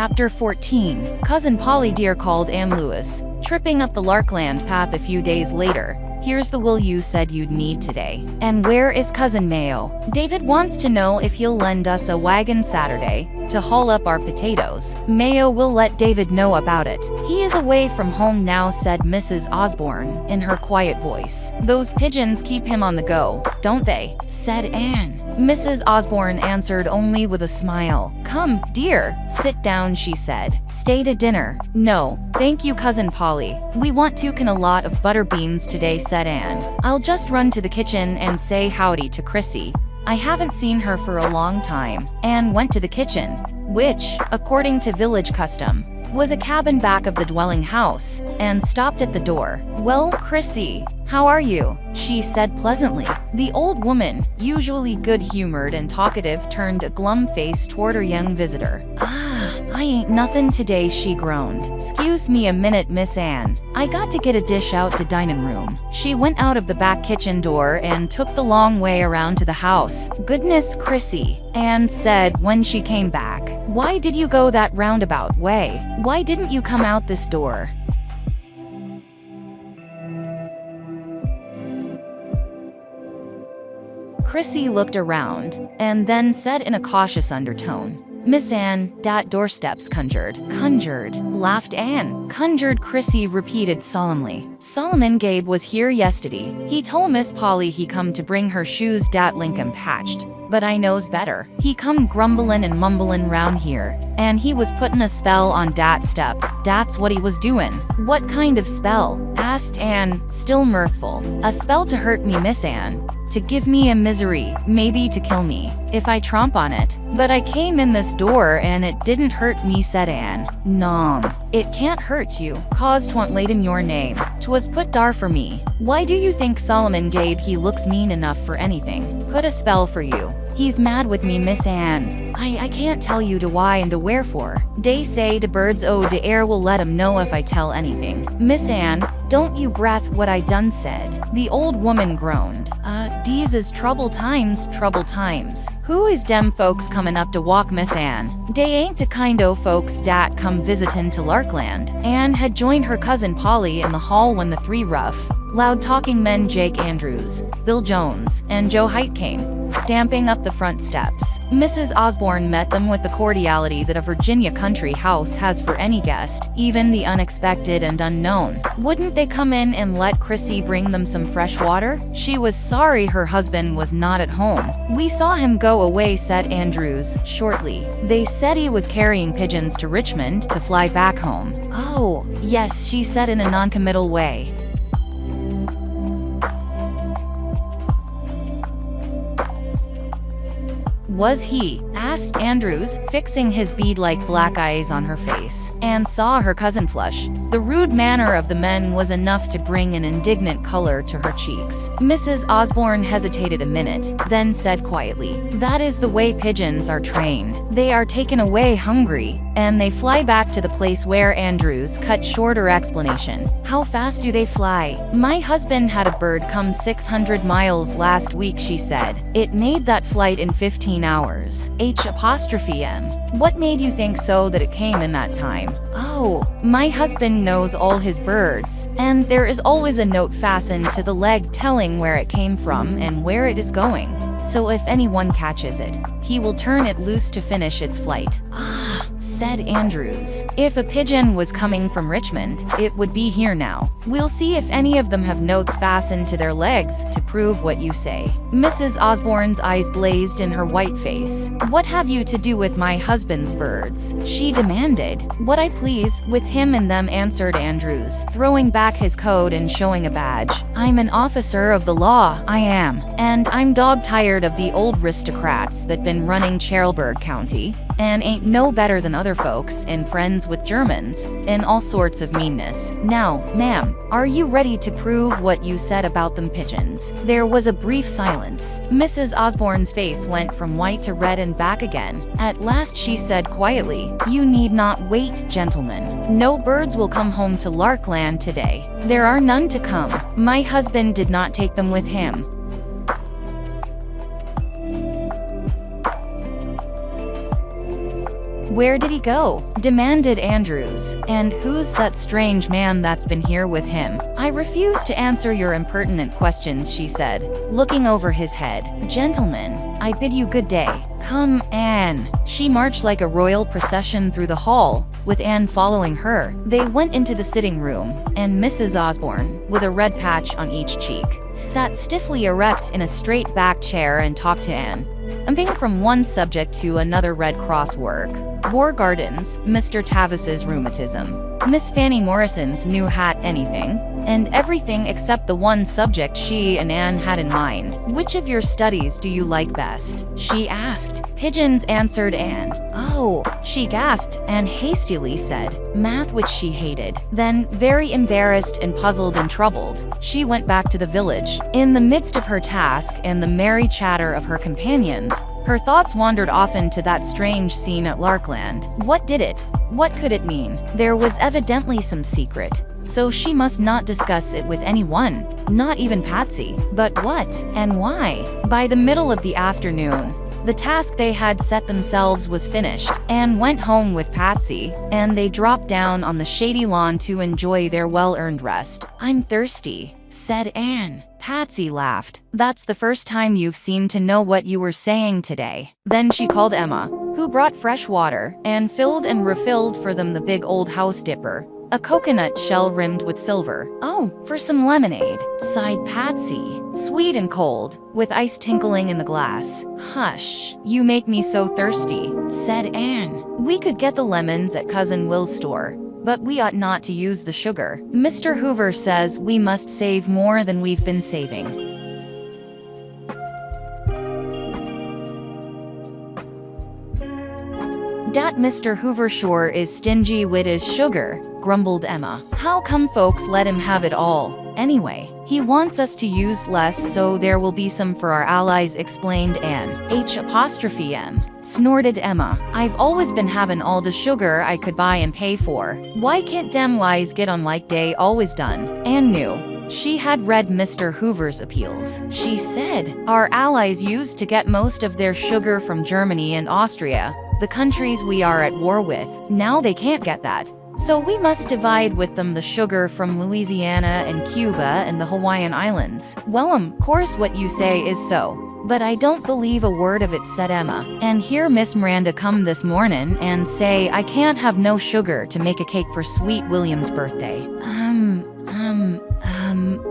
Chapter 14. Cousin Polly Dear called Ann Lewis. Tripping up the Larkland path a few days later. Here's the will you said you'd need today. And where is Cousin Mayo? David wants to know if he'll lend us a wagon Saturday to haul up our potatoes. Mayo will let David know about it. He is away from home now, said Mrs. Osborne in her quiet voice. Those pigeons keep him on the go, don't they? Said Anne. Mrs. Osborne answered only with a smile. Come, dear, sit down, she said. Stay to dinner. No, thank you, Cousin Polly. We want to can a lot of butter beans today, said Anne. I'll just run to the kitchen and say howdy to Chrissy. I haven't seen her for a long time. Anne went to the kitchen, which, according to village custom, was a cabin back of the dwelling house, and stopped at the door. Well, Chrissy, how are you? She said pleasantly. The old woman, usually good-humored and talkative, turned a glum face toward her young visitor. I ain't nothing today, she groaned. Excuse me a minute, Miss Anne. I got to get a dish out to dining room. She went out of the back kitchen door and took the long way around to the house. Goodness, Chrissy, Anne said when she came back. Why did you go that roundabout way? Why didn't you come out this door? Chrissy looked around, and then said in a cautious undertone, Miss Anne, dat doorsteps conjured. Conjured, laughed Anne. Conjured, Chrissy repeated solemnly. Solomon Gabe was here yesterday. He told Miss Polly he come to bring her shoes dat Lincoln patched. But I knows better. He come grumbling and mumbling round here, and he was putting a spell on dat step. That's what he was doing. What kind of spell? Asked Anne, still mirthful. A spell to hurt me, Miss Anne. To give me a misery, maybe to kill me, if I tromp on it. But I came in this door and it didn't hurt me, said Anne. Nom. It can't hurt you, cause 'twant laid in your name. 'Twas put dar for me. Why do you think Solomon Gabe he looks mean enough for anything? Put a spell for you. He's mad with me, Miss Anne. I can't tell you to why and to wherefore. Dey say de birds o de air will let 'em know if I tell anything. Miss Anne, don't you breath what I done said. The old woman groaned. Dese is trouble times, trouble times. Who is dem folks comin' up to walk, Miss Anne? Dey ain't de kind o' folks dat come visitin' to Larkland. Anne had joined her cousin Polly in the hall when the three rough, loud-talking men Jake Andrews, Bill Jones, and Joe Height came, stamping up the front steps. Mrs. Osborne met them with the cordiality that a Virginia country house has for any guest, even the unexpected and unknown. Wouldn't they come in and let Chrissy bring them some fresh water? She was sorry her husband was not at home. We saw him go away, said Andrews, shortly. They said he was carrying pigeons to Richmond to fly back home. Oh, yes, she said in a noncommittal way. Was he? Asked Andrews, fixing his bead-like black eyes on her face. Anne saw her cousin flush. The rude manner of the men was enough to bring an indignant color to her cheeks. Mrs. Osborne hesitated a minute, then said quietly, That is the way pigeons are trained. They are taken away hungry, and they fly back to the place where Andrews cut short her explanation. How fast do they fly? My husband had a bird come 600 miles last week, she said. It made that flight in 15 hours. H''M. What made you think so that it came in that time? Oh, my husband knows all his birds, and there is always a note fastened to the leg telling where it came from and where it is going. So if anyone catches it, he will turn it loose to finish its flight. Ah, said Andrews. If a pigeon was coming from Richmond, it would be here now. We'll see if any of them have notes fastened to their legs to prove what you say. Mrs. Osborne's eyes blazed in her white face. What have you to do with my husband's birds? She demanded. What I please, with him and them, answered Andrews, throwing back his coat and showing a badge. I'm an officer of the law, I am. And I'm dog-tired of the old aristocrats that been running Charlesburg County, and ain't no better than other folks, and friends with Germans, and all sorts of meanness. Now, ma'am, are you ready to prove what you said about them pigeons? There was a brief silence. Mrs. Osborne's face went from white to red and back again. At last she said quietly, You need not wait, gentlemen. No birds will come home to Larkland today. There are none to come. My husband did not take them with him. Where did he go? Demanded Andrews. And who's that strange man that's been here with him? I refuse to answer your impertinent questions, she said, looking over his head. Gentlemen, I bid you good day. Come, Anne. She marched like a royal procession through the hall, with Anne following her. They went into the sitting room, and Mrs. Osborne, with a red patch on each cheek, sat stiffly erect in a straight-backed chair and talked to Anne, jumping from one subject to another. Red Cross work, war gardens, Mr. Tavis's rheumatism, Miss Fanny Morrison's new hat, anything and everything except the one subject she and Anne had in mind. Which of your studies do you like best? She asked. Pigeons, answered Anne. Oh, she gasped and hastily said, math, which she hated. Then, very embarrassed and puzzled and troubled, she went back to the village. In the midst of her task and the merry chatter of her companions, her thoughts wandered often to that strange scene at Larkland. What did it? What could it mean? There was evidently some secret, so she must not discuss it with anyone, not even Patsy. But what and why? By the middle of the afternoon, the task they had set themselves was finished. Anne went home with Patsy, and they dropped down on the shady lawn to enjoy their well-earned rest. I'm thirsty, said Anne. Patsy laughed. That's the first time you've seemed to know what you were saying today. Then she called Emma, who brought fresh water, and filled and refilled for them the big old house dipper, a coconut shell rimmed with silver. Oh, for some lemonade, sighed Patsy, sweet and cold, with ice tinkling in the glass. Hush, you make me so thirsty, said Anne. We could get the lemons at Cousin Will's store, but we ought not to use the sugar. Mr. Hoover says we must save more than we've been saving. Dat Mr. Hoover sure is stingy wid his sugar, grumbled Emma. How come folks let him have it all? Anyway, he wants us to use less so there will be some for our allies, explained Anne. H''M, snorted Emma. I've always been having all the sugar I could buy and pay for. Why can't dem lies get on like they always done? Anne knew. She had read Mr. Hoover's appeals. She said, our allies used to get most of their sugar from Germany and Austria, the countries we are at war with. Now they can't get that. So we must divide with them the sugar from Louisiana and Cuba and the Hawaiian Islands. Well, course what you say is so, but I don't believe a word of it, said Emma. And hear Miss Miranda come this morning and say I can't have no sugar to make a cake for sweet William's birthday.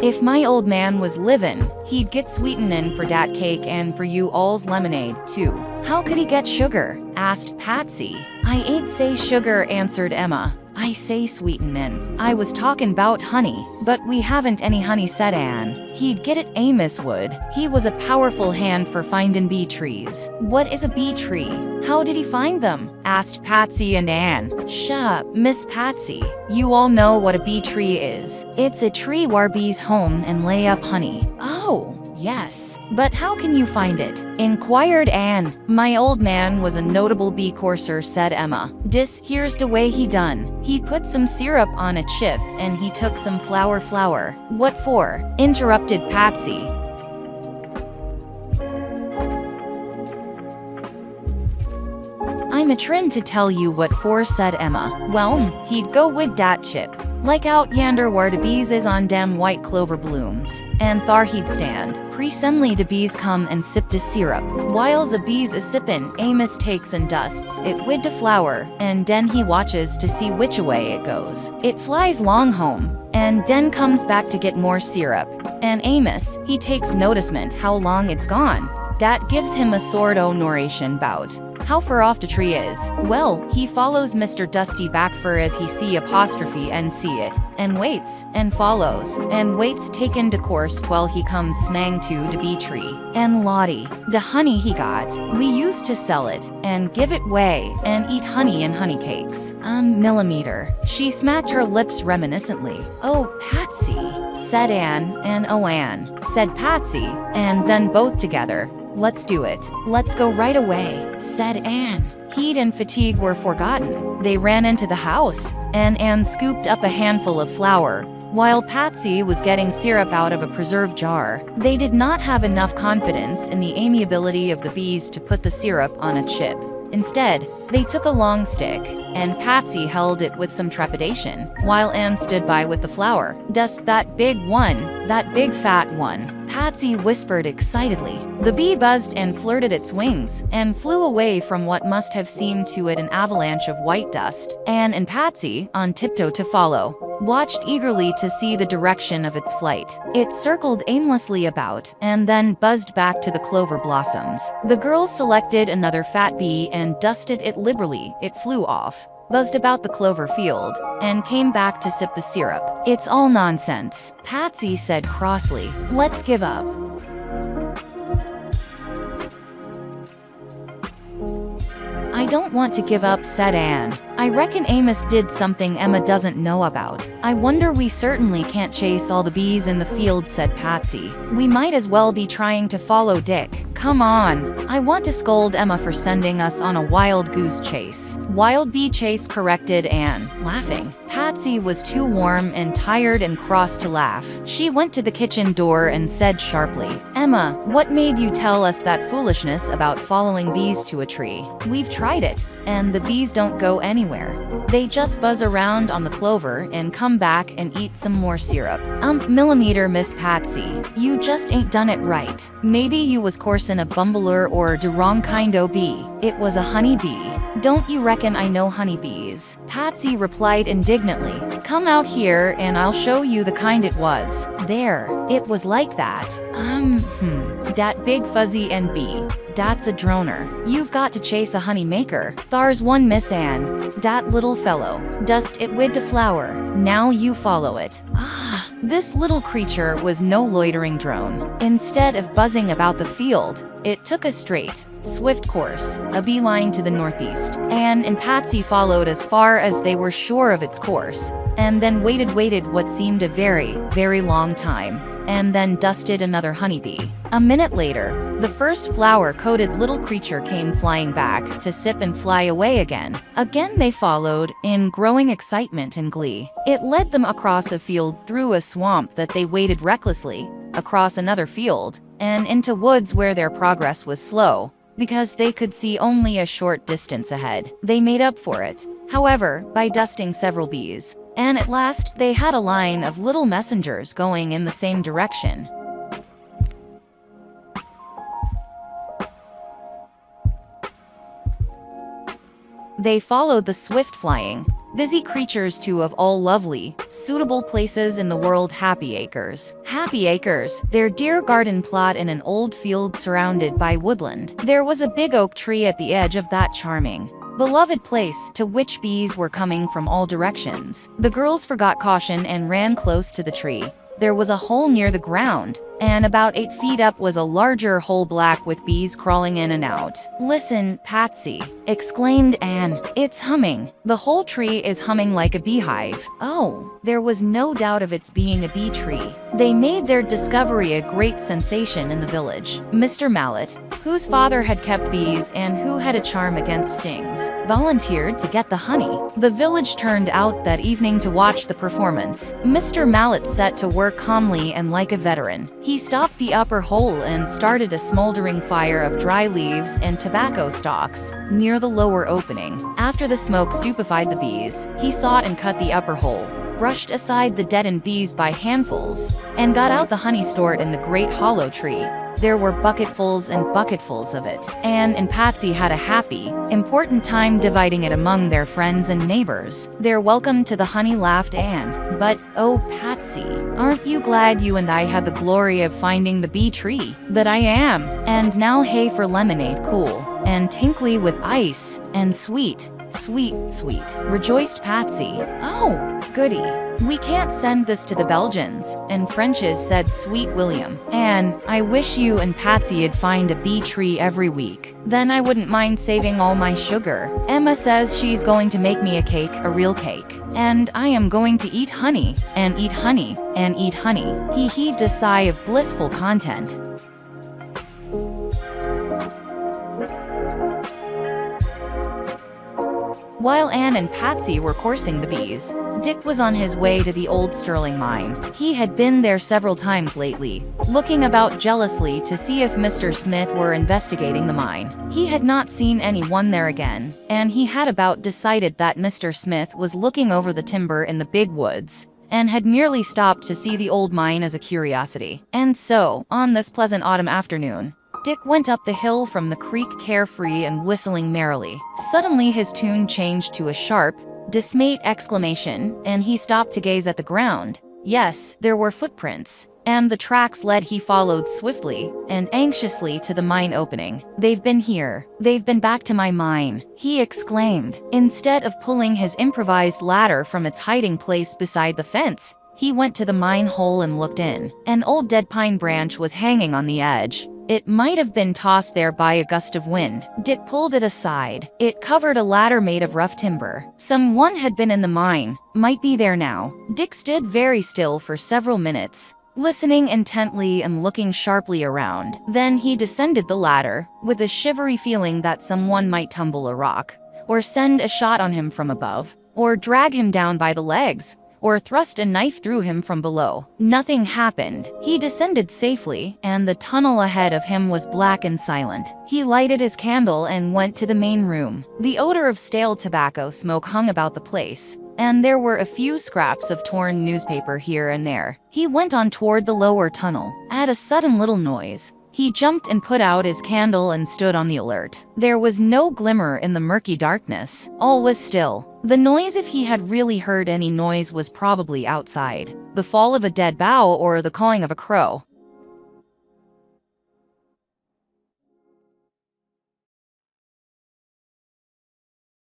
If my old man was livin', he'd get sweetenin' for dat cake and for you all's lemonade, too. How could he get sugar? Asked Patsy. I ain't say sugar, answered Emma. I say sweetenin'. I was talkin' 'bout honey, but we haven't any honey, said Anne. He'd get it, Amos would. He was a powerful hand for findin' bee trees. What is a bee tree? How did he find them? Asked Patsy and Anne. Shuh, Miss Patsy. You all know what a bee tree is. It's a tree where bees home and lay up honey. Oh. Yes, but how can you find it? Inquired Anne. My old man was a notable bee courser, said Emma. Dis here's the way he done. He put some syrup on a chip and he took some flour. What for? Interrupted Patsy. I'm a trin' to tell you what for, said Emma. Well, he'd go wid dat chip, like out yander where de bees is on dem white clover blooms, and thar he'd stand. Presently de bees come and sip de syrup. Whiles a bees a sippin', Amos takes and dusts it wid de flour, and den he watches to see which way it goes. It flies long home, and den comes back to get more syrup, and Amos, he takes noticement how long it's gone. Dat gives him a sort o' narration 'bout how far off the tree is. Well, he follows Mr. Dusty back for as he see apostrophe and see it, and waits, and follows, and waits taken de course twell he comes smang to de bee tree. And Lottie, de honey he got, we used to sell it, and give it way, and eat honey and honey cakes. Millimeter. She smacked her lips reminiscently. Oh, Patsy, said Anne, and oh, Anne, said Patsy, and then both together. Let's do it. Let's go right away, said Anne. Heat and fatigue were forgotten. They ran into the house, and Anne scooped up a handful of flour, while Patsy was getting syrup out of a preserve jar. They did not have enough confidence in the amiability of the bees to put the syrup on a chip, Instead, they took a long stick, and Patsy held it with some trepidation, while Anne stood by with the flower. "Just that big one, that big fat one," Patsy whispered excitedly. The bee buzzed and flirted its wings, and flew away from what must have seemed to it an avalanche of white dust. Anne and Patsy, on tiptoe to follow, watched eagerly to see the direction of its flight. It circled aimlessly about, and then buzzed back to the clover blossoms. The girls selected another fat bee and dusted it liberally. It flew off, buzzed about the clover field, and came back to sip the syrup. "It's all nonsense," Patsy said crossly. "Let's give up." "I don't want to give up," said Anne. "I reckon Amos did something Emma doesn't know about." "I wonder we certainly can't chase all the bees in the field," said Patsy. "We might as well be trying to follow Dick. Come on. I want to scold Emma for sending us on a wild goose chase." "Wild bee chase," corrected Anne, laughing. Patsy was too warm and tired and cross to laugh. She went to the kitchen door and said sharply, "Emma, what made you tell us that foolishness about following bees to a tree? We've tried it, and the bees don't go anywhere. They just buzz around on the clover and come back and eat some more syrup." Millimeter, Miss Patsy. You just ain't done it right. Maybe you was coursin' a bumbler or de wrong kind o' bee. It was a honey bee. Don't you reckon I know honeybees? Patsy replied indignantly. "Come out here and I'll show you the kind it was. There, it was like that. Dat big fuzzy and bee. Dat's a droner. You've got to chase a honey maker. Thar's one, Miss Anne. Dat little fellow. Dust it wid de flower. Now you follow it." This little creature was no loitering drone. Instead of buzzing about the field, it took a straight, swift course, a beeline to the northeast. Anne and Patsy followed as far as they were sure of its course, and then waited what seemed a very, very long time, and then dusted another honeybee. A minute later, the first flower-coated little creature came flying back to sip and fly away again. Again they followed, in growing excitement and glee. It led them across a field, through a swamp that they waded recklessly, across another field, and into woods where their progress was slow, because they could see only a short distance ahead. They made up for it, however, by dusting several bees, and at last they had a line of little messengers going in the same direction. They followed the swift-flying, busy creatures to of all lovely, suitable places in the world, Happy Acres. Happy Acres, their dear garden plot in an old field surrounded by woodland. There was a big oak tree at the edge of that charming, beloved place, to which bees were coming from all directions. The girls forgot caution and ran close to the tree. There was a hole near the ground, and about 8 feet up was a larger hole black with bees crawling in and out. "Listen, Patsy," exclaimed Anne. "It's humming. The whole tree is humming like a beehive." Oh, there was no doubt of its being a bee tree. They made their discovery a great sensation in the village. Mr. Mallet, whose father had kept bees and who had a charm against stings, volunteered to get the honey. The village turned out that evening to watch the performance. Mr. Mallet set to work calmly and like a veteran. He stopped the upper hole and started a smoldering fire of dry leaves and tobacco stalks near the lower opening. After the smoke stupefied the bees, he sought and cut the upper hole, brushed aside the deadened bees by handfuls, and got out the honey stored in the great hollow tree. There were bucketfuls and bucketfuls of it. Anne and Patsy had a happy, important time dividing it among their friends and neighbors. "They're welcome to the honey," laughed Anne. "But, oh, Patsy, aren't you glad you and I had the glory of finding the bee tree?" "That I am. And now hay for lemonade, cool and tinkly with ice, and sweet, sweet, sweet," rejoiced Patsy. "Oh, goody. We can't send this to the Belgians and Frenches," said Sweet William. "Anne, I wish you and Patsy'd find a bee tree every week. Then I wouldn't mind saving all my sugar. Emma says she's going to make me a cake, a real cake. And I am going to eat honey, and eat honey, and eat honey." He heaved a sigh of blissful content. While Anne and Patsy were coursing the bees, Dick was on his way to the old Sterling mine. He had been there several times lately, looking about jealously to see if Mr. Smith were investigating the mine. He had not seen anyone there again, and he had about decided that Mr. Smith was looking over the timber in the big woods, and had merely stopped to see the old mine as a curiosity. And so, on this pleasant autumn afternoon, Dick went up the hill from the creek carefree and whistling merrily. Suddenly his tune changed to a sharp, dismayed exclamation, and he stopped to gaze at the ground. Yes, there were footprints, and the tracks led he followed swiftly and anxiously to the mine opening. "They've been here. They've been back to my mine," he exclaimed. Instead of pulling his improvised ladder from its hiding place beside the fence, he went to the mine hole and looked in. An old dead pine branch was hanging on the edge. It might have been tossed there by a gust of wind. Dick pulled it aside. It covered a ladder made of rough timber. Someone had been in the mine, might be there now. Dick stood very still for several minutes, listening intently and looking sharply around. Then he descended the ladder, with a shivery feeling that someone might tumble a rock, or send a shot on him from above, or drag him down by the legs, or thrust a knife through him from below. Nothing happened. He descended safely, and the tunnel ahead of him was black and silent. He lighted his candle and went to the main room. The odor of stale tobacco smoke hung about the place, and there were a few scraps of torn newspaper here and there. He went on toward the lower tunnel. At a sudden little noise, he jumped and put out his candle and stood on the alert. There was no glimmer in the murky darkness. All was still. The noise, if he had really heard any noise, was probably outside. The fall of a dead bough or the cawing of a crow.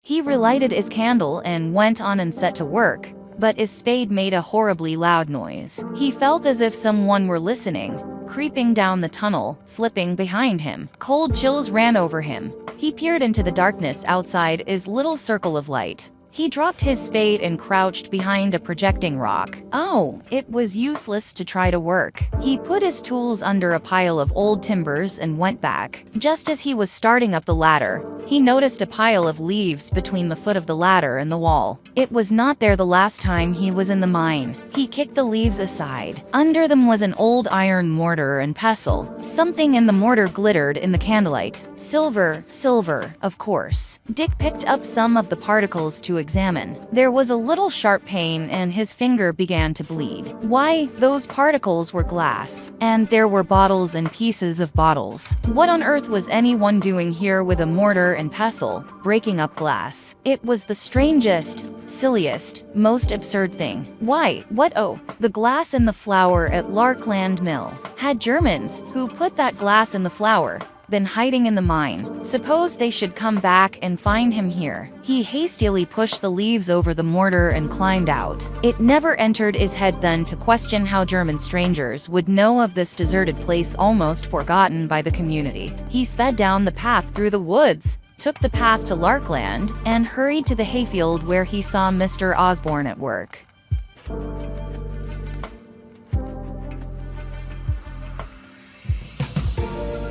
He relighted his candle and went on and set to work, but his spade made a horribly loud noise. He felt as if someone were listening, creeping down the tunnel, slipping behind him. Cold chills ran over him. He peered into the darkness outside his little circle of light. He dropped his spade and crouched behind a projecting rock. Oh, it was useless to try to work. He put his tools under a pile of old timbers and went back. Just as he was starting up the ladder, he noticed a pile of leaves between the foot of the ladder and the wall. It was not there the last time he was in the mine. He kicked the leaves aside. Under them was an old iron mortar and pestle. Something in the mortar glittered in the candlelight. Silver, silver, of course. Dick picked up some of the particles to examine. There was a little sharp pain and his finger began to bleed. Why, those particles were glass. And there were bottles and pieces of bottles. What on earth was anyone doing here with a mortar and pestle, breaking up glass? It was the strangest, silliest, most absurd thing. Why, what, oh, the glass in the flour at Larkland Mill. Had Germans, who put that glass in the flour, been hiding in the mine? Suppose they should come back and find him here. He hastily pushed the leaves over the mortar and climbed out. It never entered his head then to question how German strangers would know of this deserted place almost forgotten by the community. He sped down the path through the woods, took the path to Larkland, and hurried to the hayfield where he saw Mr. Osborne at work.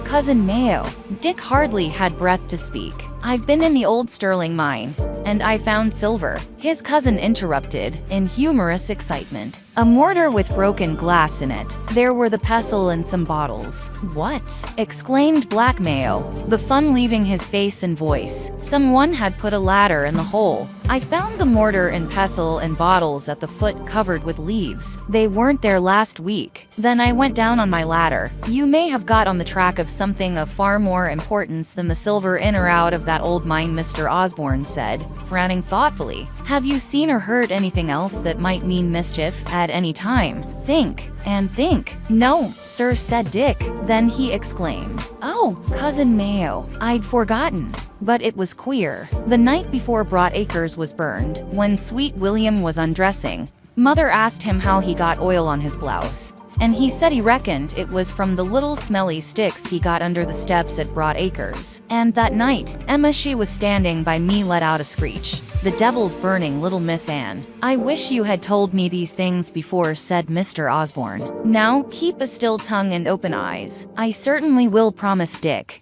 Cousin Mayo. Dick hardly had breath to speak. "I've been in the old Sterling mine, and I found silver," his cousin interrupted, in humorous excitement. "A mortar with broken glass in it. There were the pestle and some bottles." "What?" exclaimed Black Mayo, the fun leaving his face and voice. "Someone had put a ladder in the hole. I found the mortar and pestle and bottles at the foot covered with leaves. They weren't there last week. Then I went down on my ladder. You may have got on the track of something of far more importance than the silver in or out of that old mine," Mr. Osborne said, frowning thoughtfully. "Have you seen or heard anything else that might mean mischief at any time? Think, and think." "No, sir," said Dick. Then he exclaimed, "Oh, Cousin Mayo, I'd forgotten. But it was queer. The night before Broadacres was burned, when Sweet William was undressing, Mother asked him how he got oil on his blouse. And he said he reckoned it was from the little smelly sticks he got under the steps at Broadacres. And that night, Emma, she was standing by me, let out a screech. 'The devil's burning little Miss Anne.' I wish you had told me these things before," said Mr. Osborne. "Now, keep a still tongue and open eyes." "I certainly will," promised Dick.